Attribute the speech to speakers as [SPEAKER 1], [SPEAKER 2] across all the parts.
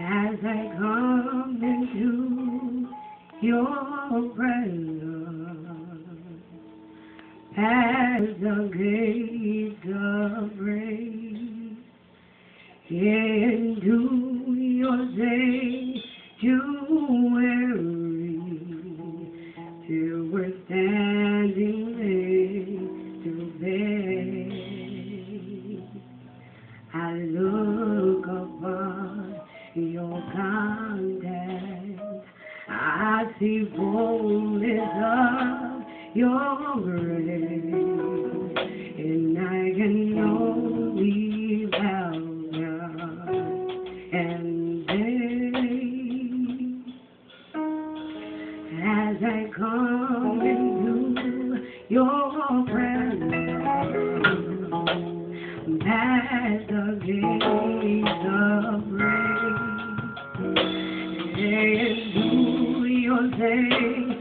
[SPEAKER 1] As I come into your presence, as the gates of grace, into your sanctuary, till we're standing face to face. I look upon your countenance, I see fullness of your grace, and I can only bow down and beg. As I come into your presence, at the gates of grace, into your sanctuary,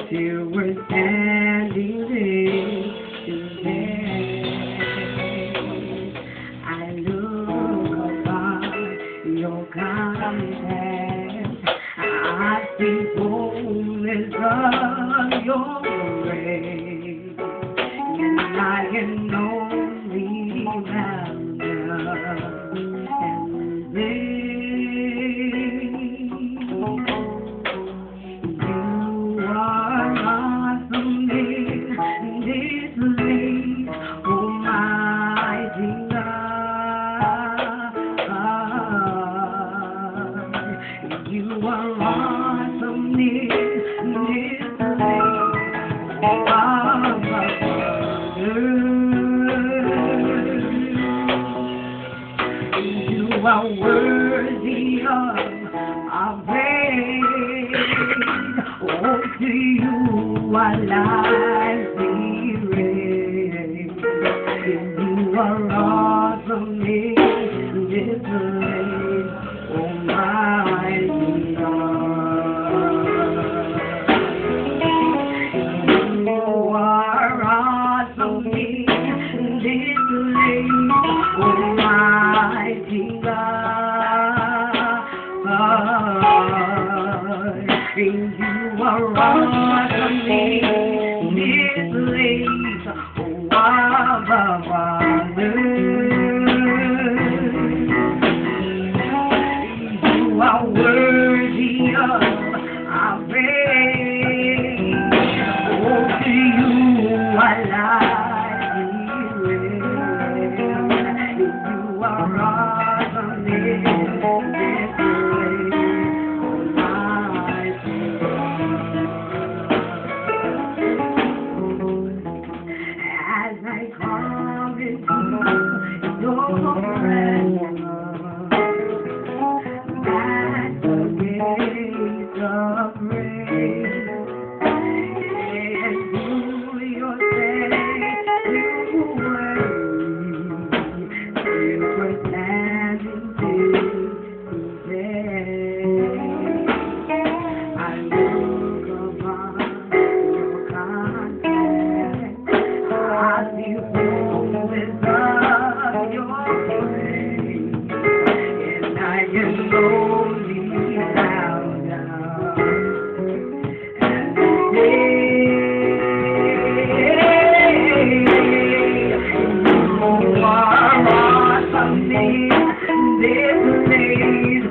[SPEAKER 1] till we're standing face to face. I look upon your countenance, I see fullness of your grace, and I can only bow down and beg. You are awesome in this place, Almighty God. You are awesome in this place, you are worthy of our praise. Oh, to you our lives we raise. You are awesome in this place, Almighty God. You are awesome in this place, Almighty God. You are awesome in this place, oh Abba Father. You are worthy of our praise. Oh, to you our lives we raise. You are awesome in this place, Almighty God. As I come into your presence, at the gates of grace, into your sanctuary, till we're standing face to face. I look upon your countenance, I see fullness of your grace, and I can only bow down and say, you are awesome in this place,